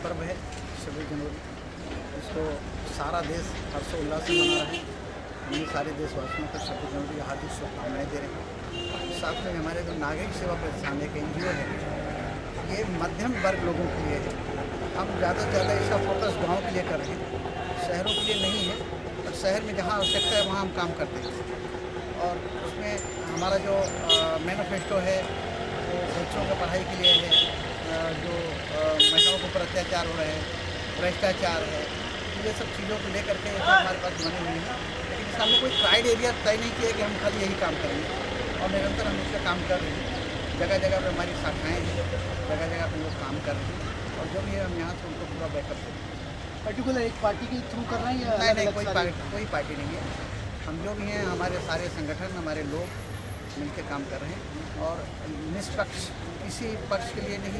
पर्व है 26 जनवरी। इसको सारा देश हर्षोल्लास से मना रहा है। हम भी सारे देशवासियों को 26 जनवरी की हार्दिक शुभकामनाएँ दे रहे हैं। साथ में हमारे जो नागरिक सेवा प्रतिष्ठान एक NGO है, ये मध्यम वर्ग लोगों के लिए है। हम ज़्यादा से ज़्यादा इसका फोकस गाँव के लिए कर रहे हैं, शहरों के लिए नहीं है। और शहर में जहाँ आवश्यकता है वहाँ हम काम करते हैं। और उसमें हमारा जो मैनिफेस्टो है वो बच्चों की पढ़ाई के लिए है, जो महिलाओं के ऊपर अत्याचार हो रहे हैं, भ्रष्टाचार है, ये सब चीज़ों को लेकर के हमारे पास बने हुए हैं। लेकिन इस हमने कोई क्राइड एरिया तय नहीं किया कि हम खाली यही काम करेंगे, और निरंतर हम इस पर काम कर रहे हैं। जगह जगह पर हमारी शाखाएँ हैं, जगह जगह पर लोग काम कर रहे हैं, और जो भी है हम यहाँ से उनको पूरा बैकअप देते हैं। पर्टिकुलर एक पार्टी के थ्रू कर रहे हैं या नहीं, कोई पार्टी नहीं है। हम जो भी हैं, हमारे सारे संगठन, हमारे लोग मिलकर काम कर रहे हैं, और निष्पक्ष किसी पक्ष के लिए नहीं,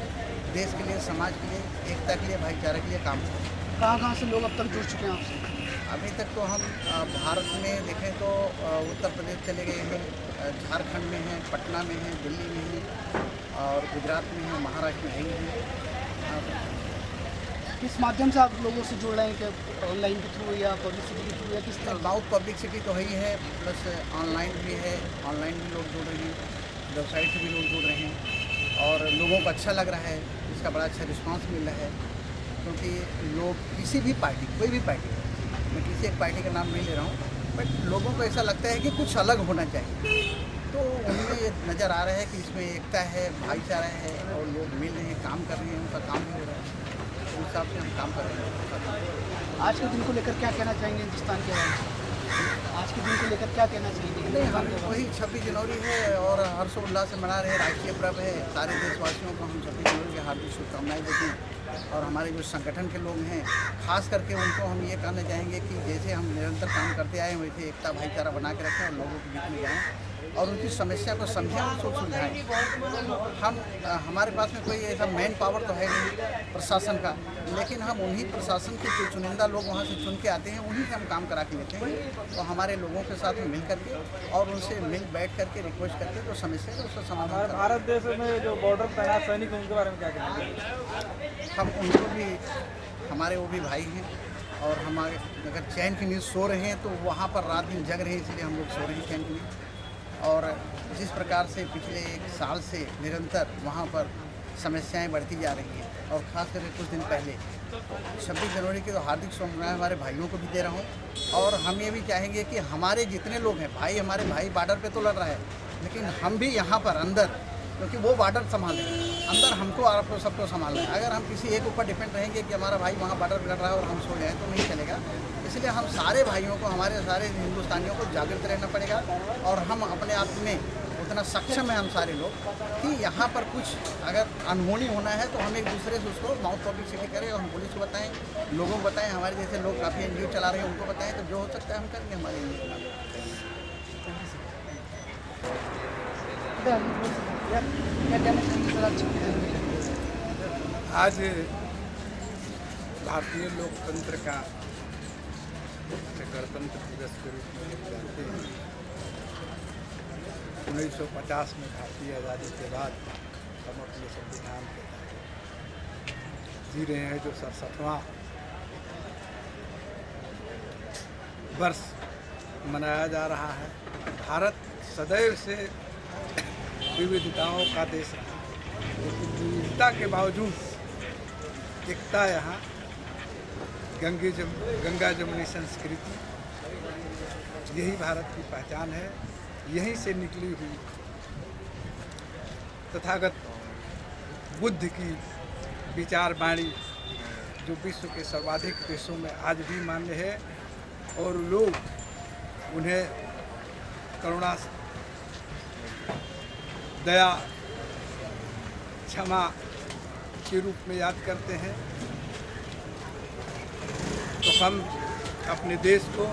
देश के लिए, समाज के लिए, एकता के लिए, भाईचारे के लिए काम कर रहे हैं। कहाँ से लोग अब तक जुड़ चुके हैं आपसे? अभी तक तो हम भारत में देखें तो उत्तर प्रदेश चले गए हैं, झारखंड में हैं, पटना में हैं, दिल्ली में हैं, और गुजरात में हैं, महाराष्ट्र में हैं। किस माध्यम से आप लोगों से जुड़ रहे हैं, कि ऑनलाइन के थ्रू या पब्लिसिटी के थ्रू या किस तरह? माउथ पब्लिसिटी तो है ही है, प्लस ऑनलाइन भी है। ऑनलाइन भी लोग जुड़ रहे हैं, वेबसाइट से भी लोग जुड़ रहे हैं, और लोगों को अच्छा लग रहा है, इसका बड़ा अच्छा रिस्पांस मिल रहा है। क्योंकि लोग किसी भी पार्टी, कोई भी पार्टी, मैं किसी एक पार्टी का नाम नहीं ले रहा हूँ, बट लोगों को ऐसा लगता है कि कुछ अलग होना चाहिए। तो उनमें ये नज़र आ रहा है कि इसमें एकता है, भाईचारा है, और लोग मिल रहे हैं, काम कर रहे हैं, उनका काम भी हो रहा है। उस हिसाब से हम काम कर रहे हैं। आज के दिन को लेकर क्या कहना चाहेंगे हिंदुस्तान के बारे में? आज के दिन को लेकर क्या कहना चाहेंगे? नहीं, हम वही 26 जनवरी है और हर्षोल्लास से मना रहे हैं, राष्ट्रीय पर्व है। सारे देशवासियों को हम 26 जनवरी की हार्दिक शुभकामनाएं देते हैं। और हमारे जो संगठन के लोग हैं, खास करके उनको हम ये कहना चाहेंगे कि जैसे हम निरंतर काम करते आए हैं, वैसे एकता भाईचारा बना के रखें, और लोगों के बीच में जाएँ और उनकी समस्या को समझें और उसको सुलझाएँ। हम हमारे पास में कोई ऐसा मैन पावर तो है नहीं प्रशासन का, लेकिन हम उन्हीं प्रशासन के जो चुनिंदा लोग वहाँ से चुन के आते हैं, उन्हीं से हम काम करा के लेते हैं। तो हमारे लोगों के साथ में मिल करके और उनसे मिल बैठ करके रिक्वेस्ट करके जो समस्या है उसका समाधान। भारत देश में जो बॉर्डर तैनात सैनिक हैं, उनके बारे में क्या कहेंगे? हम उनको भी, हमारे वो भी भाई हैं, और हमारे अगर चैन की नींद सो रहे हैं तो वहाँ पर रात दिन जग रहे हैं, इसलिए हम लोग सो रहे हैं चैन की नींद। और जिस प्रकार से पिछले 1 साल से निरंतर वहाँ पर समस्याएं बढ़ती जा रही हैं, और ख़ास करके कुछ दिन पहले 26 जनवरी की तो हार्दिक शुभकामनाएं हमारे भाइयों को भी दे रहा हूँ। और हम ये भी चाहेंगे कि हमारे जितने लोग हैं भाई, हमारे भाई बॉर्डर पे तो लड़ रहा है, लेकिन हम भी यहाँ पर अंदर, क्योंकि वो बॉर्डर संभाल रहे हैं, अंदर हमको और आपको सबको संभालना है। अगर हम किसी एक ऊपर डिपेंड रहेंगे कि हमारा भाई वहाँ बॉर्डर पर लड़ रहा है और हम सो जाएँ, तो नहीं चलेगा। इसलिए हम सारे भाइयों को, हमारे सारे हिंदुस्तानियों को जागृत रहना पड़ेगा, और हम अपने आप में उतना सक्षम है हम सारे लोग कि यहाँ पर कुछ अगर अनहोनी होना है तो हम एक दूसरे से उसको माउथ पब्लिसिटी करें, और हम पुलिस को बताएं, लोगों को बताएं, हमारे जैसे लोग काफ़ी NGO चला रहे हैं उनको बताएं, तो जो हो सकता है हम करेंगे हमारे NGO। आज भारतीय लोकतंत्र का गणतंत्र दिवस के रूप में जानते हैं। 1950 में भारतीय आज़ादी के बाद हम अपने संविधान के तहत जी रहे हैं, जो 67वां वर्ष मनाया जा रहा है। भारत सदैव से विविधताओं का देश रहा, लेकिन विविधता के बावजूद एकता यहाँ, गंगा जमुनी संस्कृति, यही भारत की पहचान है। यहीं से निकली हुई तथागत बुद्ध की विचार वाणी, जो विश्व के सर्वाधिक देशों में आज भी मान्य है, और लोग उन्हें करुणा, दया, क्षमा के रूप में याद करते हैं। तो हम अपने देश को,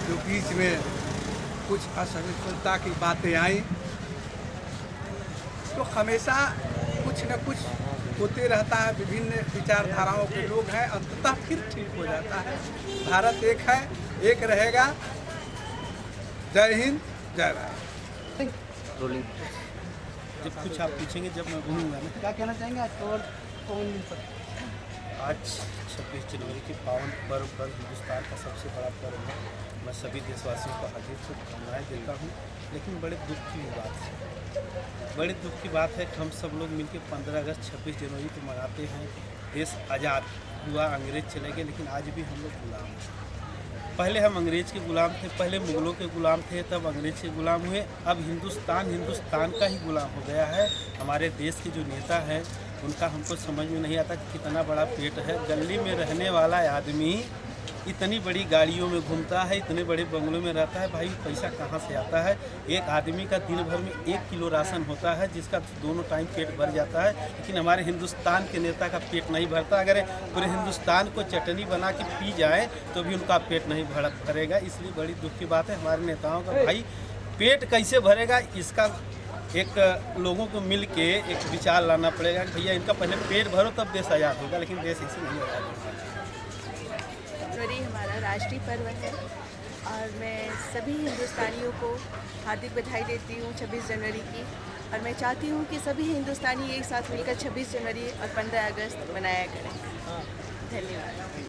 जो बीच में कुछ असहिष्णुता की बातें आई, तो हमेशा कुछ न कुछ होते रहता है। विभिन्न विचारधाराओं के लोग हैं, अंततः फिर ठीक हो जाता है। भारत एक है, एक रहेगा। जय हिंद, जय भारत। जब कुछ आप पूछेंगे, जब मैं घूमूंगा। क्या कहना चाहेंगे आज कौन मिल पर? आज 26 जनवरी के पावन पर्व पर हिंदुस्तान का सबसे बड़ा पर्व है। मैं सभी देशवासियों को हार्दिक शुभकामनाएं देता हूं। लेकिन बड़े दुख की बात है कि हम सब लोग मिलकर 15 अगस्त 26 जनवरी को मनाते हैं। देश आज़ाद हुआ, अंग्रेज चले गए, लेकिन आज भी हम लोग गुलाम हैं। पहले हम अंग्रेज के गुलाम थे, पहले मुगलों के गुलाम थे, तब अंग्रेज के गुलाम हुए। अब हिंदुस्तान का ही गुलाम हो गया है। हमारे देश के जो नेता हैं उनका हमको समझ में नहीं आता कि कितना बड़ा पेट है। गली में रहने वाला आदमी इतनी बड़ी गाड़ियों में घूमता है, इतने बड़े बंगलों में रहता है। भाई पैसा कहाँ से आता है? एक आदमी का दिन भर में 1 किलो राशन होता है, जिसका दोनों टाइम पेट भर जाता है। लेकिन हमारे हिंदुस्तान के नेता का पेट नहीं भरता। अगर पूरे हिंदुस्तान को चटनी बना के पी जाए तो भी उनका पेट नहीं भरेगा। इसलिए बड़ी दुख की बात है। हमारे नेताओं का भाई पेट कैसे भरेगा, इसका एक लोगों को मिल के एक विचार लाना पड़ेगा कि भैया इनका पहले पेट भरो तब देश आज़ाद होगा, लेकिन देश इसे नहीं आज़ाद होगा। जनवरी हमारा राष्ट्रीय पर्व है और मैं सभी हिंदुस्तानियों को हार्दिक बधाई देती हूँ 26 जनवरी की। और मैं चाहती हूँ कि सभी हिंदुस्तानी एक साथ मिलकर 26 जनवरी और 15 अगस्त मनाया करें। धन्यवाद।